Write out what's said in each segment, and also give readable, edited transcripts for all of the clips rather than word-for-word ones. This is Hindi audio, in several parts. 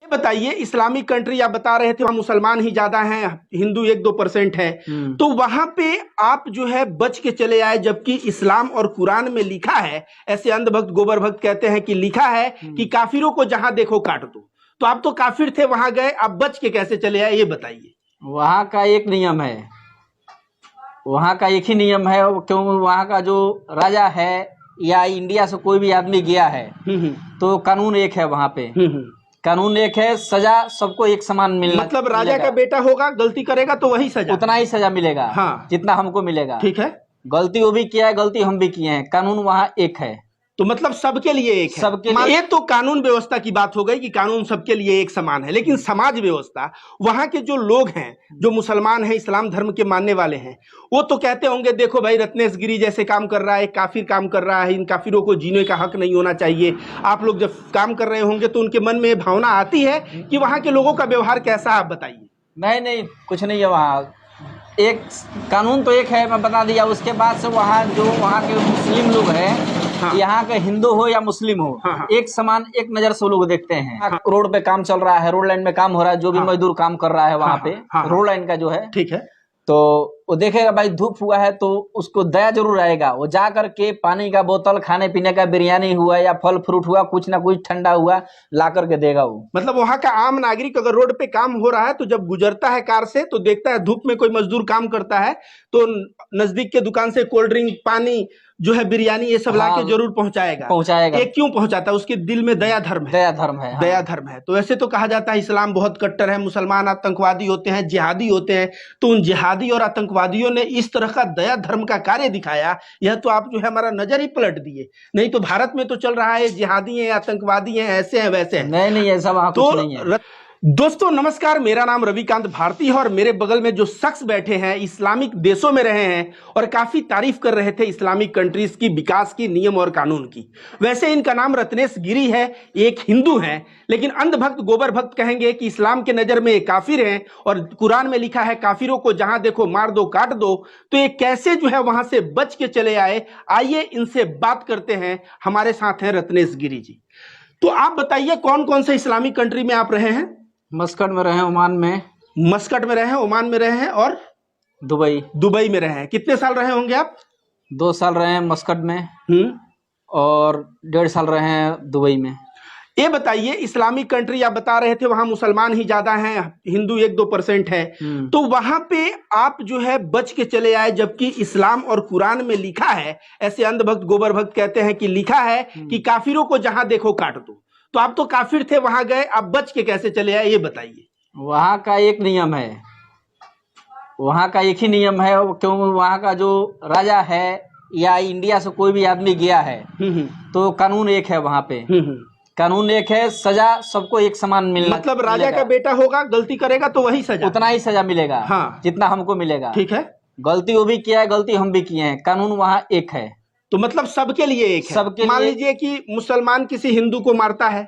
बताइए, इस्लामिक कंट्री आप बता रहे थे वहाँ मुसलमान ही ज्यादा हैं, हिंदू 1-2% है, तो वहां पे आप जो है बच के चले आए, जबकि इस्लाम और कुरान में लिखा है, ऐसे अंधभक्त गोबर भक्त कहते हैं कि लिखा है कि काफिरों को जहां देखो काट दो। तो आप तो काफिर थे, वहां गए, आप बच के कैसे चले आए, ये बताइए। वहाँ का एक नियम है, वहाँ का एक ही नियम है, क्यों वहाँ का जो राजा है या इंडिया से कोई भी आदमी गया है तो कानून एक है वहाँ पे। कानून एक है, सजा सबको एक समान मिलना, मतलब राजा का बेटा होगा, गलती करेगा तो वही सजा, उतना ही सजा मिलेगा। हाँ, जितना हमको मिलेगा। ठीक है, गलती वो भी किया है, गलती हम भी किए हैं, कानून वहाँ एक है। तो मतलब सबके लिए एक है। सबके लिए। ये तो कानून व्यवस्था की बात हो गई कि कानून सबके लिए एक समान है, लेकिन समाज व्यवस्था, वहां के जो लोग हैं, जो मुसलमान हैं, इस्लाम धर्म के मानने वाले हैं, वो तो कहते होंगे देखो भाई रत्नेश गिरी जैसे काम कर रहा है, काफिर काम कर रहा है, इन काफिरों को जीने का हक नहीं होना चाहिए। आप लोग जब काम कर रहे होंगे तो उनके मन में ये भावना आती है कि वहां के लोगों का व्यवहार कैसा, आप बताइए। नहीं, कुछ नहीं है वहाँ। एक कानून तो एक है, मैं बता दिया। उसके बाद से वहाँ जो वहाँ के मुस्लिम लोग हैं, हाँ, यहाँ के हिंदू हो या मुस्लिम हो, हाँ, एक समान एक नजर से लोग देखते हैं। हाँ, रोड पे काम चल रहा है, रोड लाइन में काम हो रहा है, जो भी मजदूर काम कर रहा है वहाँ पे, रोड लाइन का जो है, ठीक है, तो वो देखेगा भाई धूप हुआ है तो उसको दया जरूर आएगा। वो जा करके पानी का बोतल, खाने पीने का, बिरयानी हुआ या फल फ्रूट हुआ, कुछ ना कुछ ठंडा हुआ ला करके देगा वो। मतलब वहां का आम नागरिक अगर रोड पे काम हो रहा है तो जब गुजरता है कार से तो देखता है धूप में कोई मजदूर काम करता है तो नजदीक के दुकान से कोल्ड ड्रिंक, पानी जो है, बिरयानी, ये सब लाके जरूर पहुंचाएगा। ये क्यों पहुंचाता है? उसके दिल में दया धर्म है। दया धर्म है। तो ऐसे तो कहा जाता है इस्लाम बहुत कट्टर है, मुसलमान आतंकवादी होते हैं, जिहादी होते हैं। तो उन जिहादी और आतंकवादियों ने इस तरह का दया धर्म का कार्य दिखाया, यह तो आप जो है हमारा नजर ही पलट दिए। नहीं तो भारत में तो चल रहा है जिहादी है, आतंकवादी है, ऐसे हैं वैसे हैं। नहीं, ऐसा वहां कुछ नहीं है। दोस्तों नमस्कार, मेरा नाम रविकांत भारती है और मेरे बगल में जो शख्स बैठे हैं इस्लामिक देशों में रहे हैं और काफी तारीफ कर रहे थे इस्लामिक कंट्रीज की विकास की, नियम और कानून की। वैसे इनका नाम रत्नेश गिरी है, एक हिंदू हैं, लेकिन अंधभक्त गोबर भक्त कहेंगे कि इस्लाम के नजर में एक काफिर हैं और कुरान में लिखा है काफिरों को जहां देखो मार दो, काट दो। तो ये कैसे जो है वहां से बच के चले आए, आइए इनसे बात करते हैं। हमारे साथ हैं रत्नेश गिरी जी। तो आप बताइए कौन कौन से इस्लामिक कंट्री में आप रहे हैं? मस्कट में रहे, ओमान में। मस्कट में रहे हैं, ओमान में रहे हैं और दुबई में रहे हैं। कितने साल रहे होंगे आप? 2 साल रहे हैं मस्कट में और 1.5 साल रहे हैं दुबई में। ये बताइए, इस्लामिक कंट्री आप बता रहे थे वहां मुसलमान ही ज्यादा हैं, हिंदू 1-2% है, तो वहां पे आप जो है बच के चले आए, जबकि इस्लाम और कुरान में लिखा है, ऐसे अंधभक्त गोबर भक्त कहते हैं कि लिखा है कि काफिरों को जहां देखो काट दो। तो आप तो काफिर थे, वहां गए, आप बच के कैसे चले आए, ये बताइए। वहाँ का एक नियम है, वहाँ का एक ही नियम है, क्यों वहाँ का जो राजा है या इंडिया से कोई भी आदमी गया है तो कानून एक है वहाँ पे। कानून एक है, सजा सबको एक समान मिलना। मतलब राजा का बेटा होगा, गलती करेगा तो वही सजा, उतना ही सजा मिलेगा। हाँ, जितना हमको मिलेगा। ठीक है, गलती वो भी किया है, गलती हम भी किए हैं, कानून वहाँ एक है। तो मतलब सबके लिए एक है। मान लीजिए कि मुसलमान किसी हिंदू को मारता है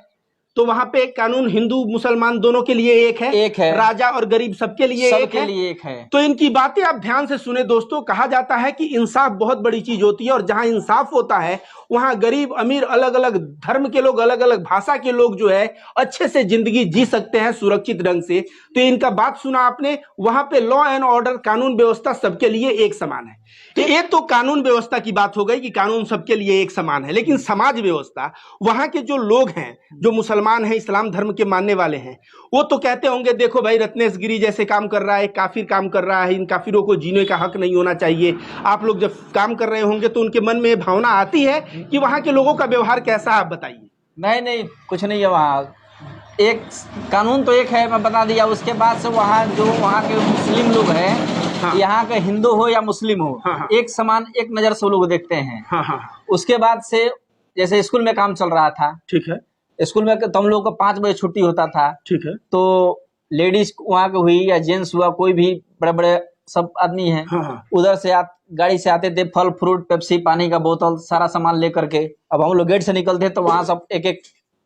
तो वहां पे कानून हिंदू मुसलमान दोनों के लिए एक है। राजा और गरीब सबके लिए एक है। तो इनकी बातें आप ध्यान से सुने दोस्तों। कहा जाता है कि इंसाफ बहुत बड़ी चीज होती है और जहां इंसाफ होता है वहां गरीब अमीर, अलग अलग धर्म के लोग, अलग अलग भाषा के लोग जो है अच्छे से जिंदगी जी सकते हैं सुरक्षित ढंग से। तो इनका बात सुना आपने, वहां पे लॉ एंड ऑर्डर, कानून व्यवस्था सबके लिए एक समान है। ये तो कानून व्यवस्था की बात हो गई कि कानून सबके लिए एक समान है, लेकिन समाज व्यवस्था, वहां के जो लोग हैं, जो मुसलमान हैं, इस्लाम धर्म के मानने वाले हैं, वो तो कहते होंगे देखो भाई रत्नेश गिरी जैसे काम कर रहा है, काफिर काम कर रहा है, इन काफिरों को जीने का हक नहीं होना चाहिए। आप लोग जब काम कर रहे होंगे तो उनके मन में ये भावना आती है कि वहां के लोगों का व्यवहार कैसा, आप बताइए। नहीं, कुछ नहीं है वहाँ। एक कानून तो एक है, मैं बता दिया। उसके बाद से वहाँ जो वहाँ के मुस्लिम लोग हैं, हाँ, यहाँ के हिंदू हो या मुस्लिम हो, हाँ, एक समान एक नजर से लोग देखते हैं। हाँ। उसके बाद से जैसे स्कूल में काम चल रहा था, ठीक है, स्कूल में तो हम लोग को 5 बजे छुट्टी होता था, ठीक है, तो लेडीज वहाँ के हुई या जेंट्स हुआ, कोई भी बड़े बड़े सब आदमी है, हाँ, उधर से गाड़ी से आते थे, फल फ्रूट, पेप्सी, पानी का बोतल, सारा सामान लेकर के। अब हम लोग गेट से निकलते तो वहाँ सब एक एक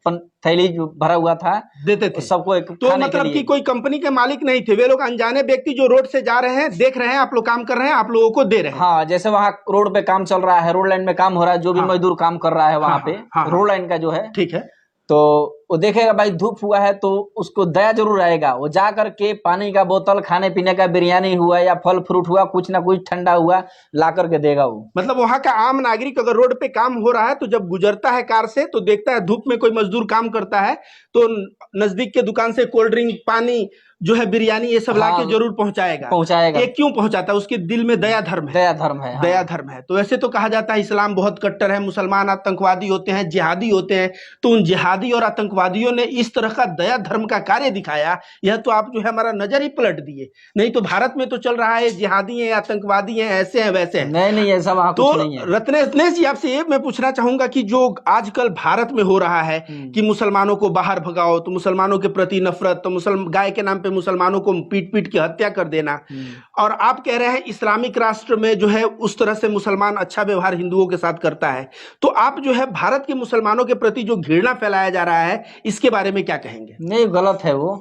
थैली भरा हुआ था, देते थे सबको एक। तो मतलब कि कोई कंपनी के मालिक नहीं थे, वे लोग अनजाने व्यक्ति जो रोड से जा रहे हैं, देख रहे हैं आप लोग काम कर रहे हैं, आप लोगों को दे रहे हैं। हाँ, जैसे वहाँ रोड पे काम चल रहा है, रोड लाइन में काम हो रहा है, जो भी मजदूर काम कर रहा है वहाँ पे, रोड लाइन का जो है, ठीक है, तो वो देखेगा भाई धूप हुआ है तो उसको दया जरूर आएगा, वो जा करके पानी का बोतल, खाने पीने का, बिरयानी हुआ या फल फ्रूट हुआ, कुछ ना कुछ ठंडा हुआ ला करके देगा वो। मतलब वहां का आम नागरिक अगर रोड पे काम हो रहा है तो जब गुजरता है कार से तो देखता है धूप में कोई मजदूर काम करता है तो नजदीक के दुकान से कोल्ड ड्रिंक, पानी जो है, बिरयानी, ये सब लाके जरूर पहुंचाएगा। ये क्यों पहुंचाता है? उसके दिल में दया धर्म है। दया धर्म है। तो वैसे तो कहा जाता है इस्लाम बहुत कट्टर है, मुसलमान आतंकवादी होते हैं, जिहादी होते हैं। तो उन जिहादी और आतंकवादियों ने इस तरह का दया धर्म का कार्य दिखाया, यह तो आप जो है हमारा नजर ही पलट दिए। नहीं तो भारत में तो चल रहा है जिहादी है, आतंकवादी है, ऐसे हैं वैसे हैं। नहीं ऐसा वहां कुछ नहीं है। रत्नेश जी, आपसे ये मैं पूछना चाहूंगा कि जो आजकल भारत में हो रहा है कि मुसलमानों को बाहर भगाओ, तो मुसलमानों के प्रति नफरत, तो गाय के नाम पे मुसलमानों को पीट के हत्या कर देना, और आप कह रहे हैं इस्लामिक राष्ट्र में जो है उस तरह से मुसलमान अच्छा व्यवहार हिंदुओं के साथ करता है, तो आप जो है भारत के मुसलमानों के प्रति जो घृणा फैलाया जा रहा है इसके बारे में क्या कहेंगे? नहीं, गलत है वो।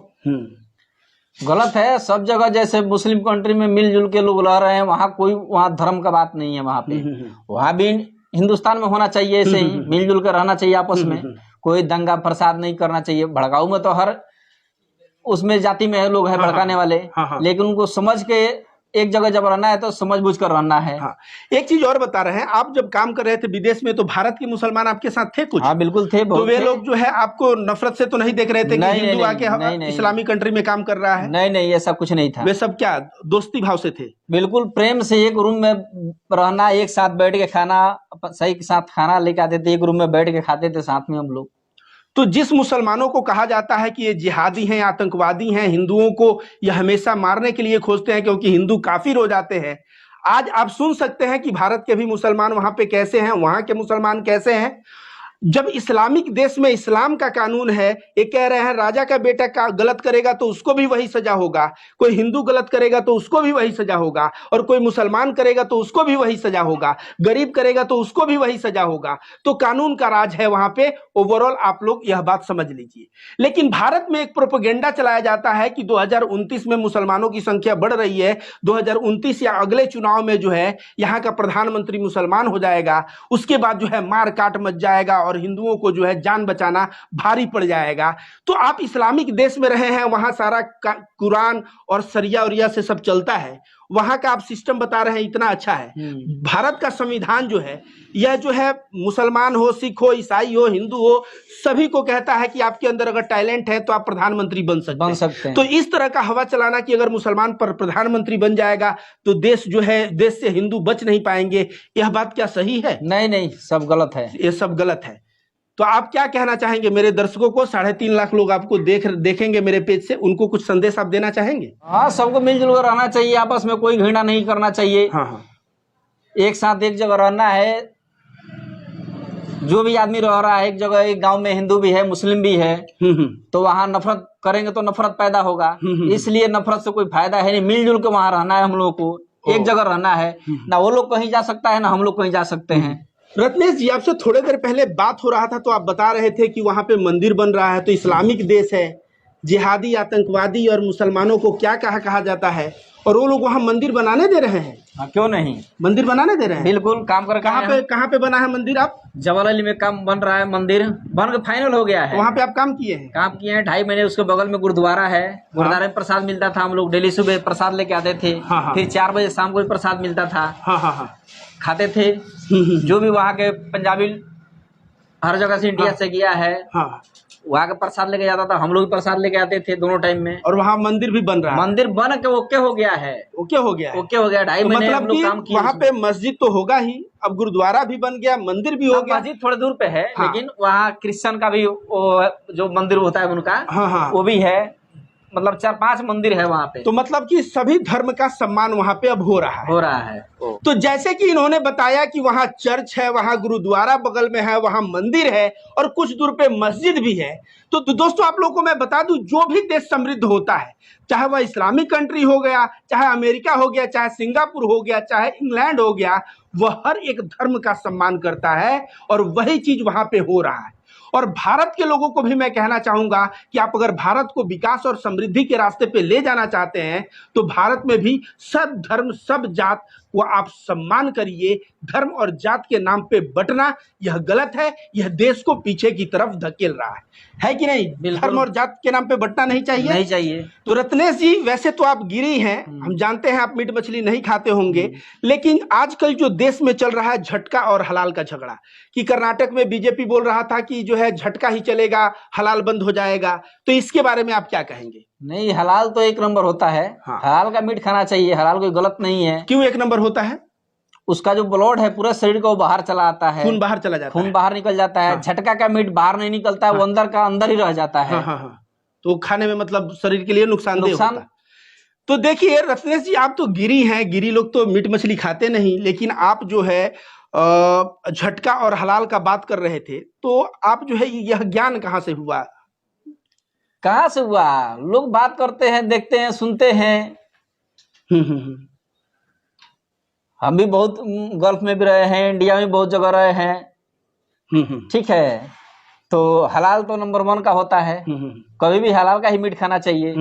गलत है। सब जगह जैसे मुस्लिम कंट्री में मिलजुल के लोग रह रहे हैं, वहाँ धर्म का बात नहीं है। वहाँ पे वहाँ भी हिंदुस्तान में होना चाहिए ऐसे ही, मिलजुल कर रहना चाहिए आपस में। कोई दंगा फसाद नहीं करना चाहिए। भड़काऊ में तो हर उसमें जाति में लोग हैं भड़काने वाले, लेकिन उनको समझ के एक जगह जब रहना है तो समझबूझ कर रहना है। एक चीज और बता रहे हैं, आप जब काम कर रहे थे विदेश में तो भारत के मुसलमान आपके साथ थे कुछ? हाँ बिल्कुल थे। तो वे लोग जो है आपको नफरत से तो नहीं देख रहे थे कि हिंदू आके इस्लामी कंट्री में काम कर रहा है? नहीं ऐसा कुछ नहीं था। वे सब क्या दोस्ती भाव से थे? बिल्कुल प्रेम से एक रूम में रहना, एक साथ बैठ के खाना, सही के साथ खाना लेके आते थे, एक रूम में बैठ के खाते थे साथ में हम लोग। तो जिस मुसलमानों को कहा जाता है कि ये जिहादी हैं, आतंकवादी हैं, हिंदुओं को ये हमेशा मारने के लिए खोजते हैं क्योंकि हिंदू काफिर हो जाते हैं, आज आप सुन सकते हैं कि भारत के भी मुसलमान वहां पे कैसे हैं, वहां के मुसलमान कैसे हैं। जब इस्लामिक देश में इस्लाम का कानून है, ये कह रहे हैं राजा का बेटा का गलत करेगा तो उसको भी वही सजा होगा, कोई हिंदू गलत करेगा तो उसको भी वही सजा होगा, और कोई मुसलमान करेगा तो उसको भी वही सजा होगा, गरीब करेगा तो उसको भी वही सजा होगा। तो कानून का राज है वहां पे। ओवरऑल आप लोग यह बात समझ लीजिए। लेकिन भारत में एक प्रोपेगेंडा चलाया जाता है कि 2029 में मुसलमानों की संख्या बढ़ रही है, 2029 या अगले चुनाव में जो है यहाँ का प्रधानमंत्री मुसलमान हो जाएगा, उसके बाद जो है मार काट मच जाएगा और हिंदुओं को जो है जान बचाना भारी पड़ जाएगा। तो आप इस्लामिक देश में रहे हैं, वहां सारा कुरान और सरिया उरिया से सब चलता है, वहां का आप सिस्टम बता रहे हैं इतना अच्छा है। भारत का संविधान जो है यह जो है मुसलमान हो, सिख हो, ईसाई हो, हिंदू हो, सभी को कहता है कि आपके अंदर अगर टैलेंट है तो आप प्रधानमंत्री बन सकते हैं। तो इस तरह का हवा चलाना कि अगर मुसलमान पर प्रधानमंत्री बन जाएगा तो देश जो है, देश से हिंदू बच नहीं पाएंगे, यह बात क्या सही है? नहीं, सब गलत है। ये सब गलत है। तो आप क्या कहना चाहेंगे मेरे दर्शकों को? 3.5 लाख लोग आपको देखेंगे मेरे पेज से, उनको कुछ संदेश आप देना चाहेंगे? हाँ, सबको मिलजुल कर रहना चाहिए, आपस में कोई घृणा नहीं करना चाहिए। हाँ, एक साथ एक जगह रहना है। जो भी आदमी रह रहा है एक जगह, एक गांव में हिंदू भी है, मुस्लिम भी है, तो वहाँ नफरत करेंगे तो नफरत पैदा होगा। इसलिए नफरत से कोई फायदा है नहीं। मिलजुल के वहाँ रहना है हम लोगों को, एक जगह रहना है। ना वो लोग कहीं जा सकता है ना हम लोग कहीं जा सकते हैं। रत्नेश जी, आपसे थोड़ी देर पहले बात हो रहा था तो आप बता रहे थे कि वहां पे मंदिर बन रहा है, तो इस्लामिक देश है, जिहादी, आतंकवादी और मुसलमानों को क्या कहा जाता है, और वो लोग वहाँ मंदिर बनाने दे रहे हैं। क्यों नहीं, मंदिर बनाने दे रहे हैं। बिल्कुल काम कर। कहाँ पे बना है मंदिर? आप जवाहरलाल में काम बन रहा है, मंदिर बन के फाइनल हो गया है। वहाँ पे आप काम किए हैं? काम किए हैं 2.5 महीने। उसके बगल में गुरुद्वारा है, गुरुद्वारे में प्रसाद मिलता था। हम लोग डेली सुबह प्रसाद लेके आते थे। फिर 4 बजे शाम को भी प्रसाद मिलता था। खाते थे। जो भी वहाँ के पंजाबी हर जगह से इंडिया से गया है, वहाँ का प्रसाद लेके जाता था, हम लोग भी प्रसाद लेके आते थे दोनों टाइम में। और वहाँ मंदिर भी बन रहा है। मंदिर बन के ओके हो गया है। ओके हो गया 2.5 महीने हम लोग काम किए। वहाँ पे मस्जिद तो होगा ही, अब गुरुद्वारा भी बन गया, मंदिर भी हो गया। मस्जिद थोड़े दूर पे है, लेकिन वहाँ क्रिश्चियन का भी जो मंदिर होता है उनका, वो भी है। मतलब 4-5 मंदिर है वहाँ पे। तो मतलब कि सभी धर्म का सम्मान वहाँ पे अब हो रहा है। तो जैसे कि इन्होंने बताया कि वहाँ चर्च है, वहाँ गुरुद्वारा बगल में है, वहाँ मंदिर है और कुछ दूर पे मस्जिद भी है। तो दोस्तों आप लोगों को मैं बता दूं, जो भी देश समृद्ध होता है, चाहे वह इस्लामिक कंट्री हो गया, चाहे अमेरिका हो गया, चाहे सिंगापुर हो गया, चाहे इंग्लैंड हो गया, वह हर एक धर्म का सम्मान करता है और वही चीज वहां पे हो रहा है। और भारत के लोगों को भी मैं कहना चाहूंगा कि आप अगर भारत को विकास और समृद्धि के रास्ते पे ले जाना चाहते हैं तो भारत में भी सब धर्म सब जात को आप सम्मान करिए। धर्म और जात के नाम पे बंटना यह गलत है, यह देश को पीछे की तरफ धकेल रहा है कि नहीं? धर्म और जात के नाम पे बंटना नहीं चाहिए। तो रत्नेश जी, वैसे तो आप गिरी हैं, हम जानते हैं आप मीट मछली नहीं खाते होंगे, लेकिन आजकल जो देश में चल रहा है झटका और हलाल का झगड़ा, कि कर्नाटक में बीजेपी बोल रहा था कि जो है झटका ही चलेगा, हलाल बंद हो जाएगा, तो इसके बारे में आप क्या कहेंगे? नहीं, हलाल तो एक नंबर होता है। हाँ। हलाल का मीट खाना चाहिए, हलाल कोई गलत नहीं है। क्यों एक नंबर होता है? उसका जो ब्लड है पूरे शरीर को बाहर चला आता है, खून बाहर चला जाता है, खून बाहर निकल जाता है। हाँ। झटका का मीट बाहर नहीं निकलता है, वो अंदर का अंदर ही रह जाता है। हाँ। तो खाने में मतलब शरीर के लिए नुकसान होता है। तो देखिए रत्नेश जी, आप तो गिरी हैं, गिरी लोग तो मीट मछली खाते नहीं, लेकिन आप जो है झटका और हलाल का बात कर रहे थे, तो आप जो है यह ज्ञान कहाँ से हुआ? कहाँ से हुआ? लोग बात करते हैं, देखते हैं, सुनते हैं। हम भी बहुत गल्फ में भी रहे हैं, इंडिया में बहुत जगह रहे हैं। ठीक है, तो हलाल तो नंबर 1 का होता है। कभी भी हलाल का ही मीट खाना चाहिए।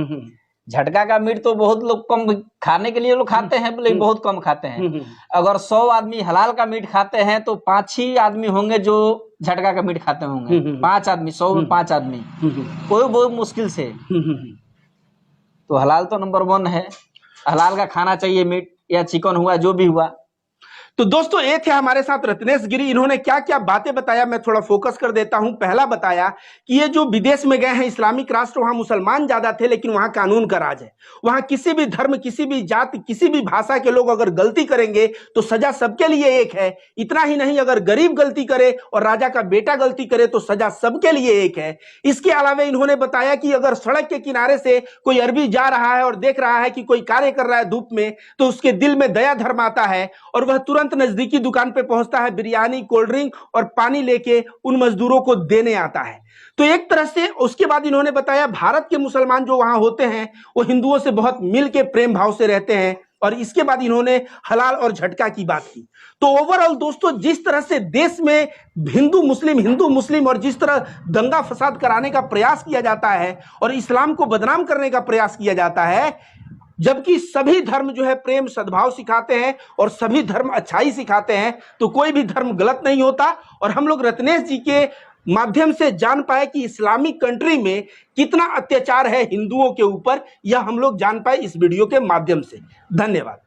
झटका का मीट तो बहुत लोग कम खाने के लिए लोग खाते हैं, लेकिन बहुत कम खाते हैं। अगर 100 आदमी हलाल का मीट खाते हैं तो 5 ही आदमी होंगे जो झटका का मीट खाते होंगे। 5 आदमी, 100 में 5 आदमी, कोई बहुत मुश्किल से। तो हलाल तो नंबर 1 है, हलाल का खाना चाहिए मीट, या चिकन हुआ, जो भी हुआ। तो दोस्तों, ये थे हमारे साथ रत्नेश गिरी। इन्होंने क्या क्या बातें बताया मैं थोड़ा फोकस कर देता हूं। पहला बताया कि ये जो विदेश में गए हैं इस्लामिक राष्ट्र, वहां मुसलमान ज्यादा थे, लेकिन वहां कानून का राज है। वहां किसी भी धर्म, किसी भी जाति, किसी भी भाषा के लोग अगर गलती करेंगे तो सजा सबके लिए एक है। इतना ही नहीं, अगर गरीब गलती करे और राजा का बेटा गलती करे तो सजा सबके लिए एक है। इसके अलावा इन्होंने बताया कि अगर सड़क के किनारे से कोई अरबी जा रहा है और देख रहा है कि कोई कार्य कर रहा है धूप में, तो उसके दिल में दया धर्म आता है और वह तुरंत नजदीकी दुकान पे पहुंचता है, बिरयानी, कोल्ड ड्रिंक और पानी लेके उन मजदूरों को देने आता है। तो एक तरह से उसके बाद इन्होंने बताया भारत के मुसलमान जो वहां होते हैं वो हिंदुओं से बहुत मिल के प्रेम भाव से रहते हैं। और इसके बाद इन्होंने हलाल और झटका की बात की। तो ओवरऑल दोस्तों, जिस तरह से देश में हिंदू मुस्लिम और जिस तरह दंगा फसाद कराने का प्रयास किया जाता है और इस्लाम को बदनाम करने का प्रयास किया जाता है, जबकि सभी धर्म जो है प्रेम सद्भाव सिखाते हैं और सभी धर्म अच्छाई सिखाते हैं, तो कोई भी धर्म गलत नहीं होता। और हम लोग रत्नेश जी के माध्यम से जान पाए कि इस्लामिक कंट्री में कितना अत्याचार है हिंदुओं के ऊपर, यह हम लोग जान पाए इस वीडियो के माध्यम से। धन्यवाद।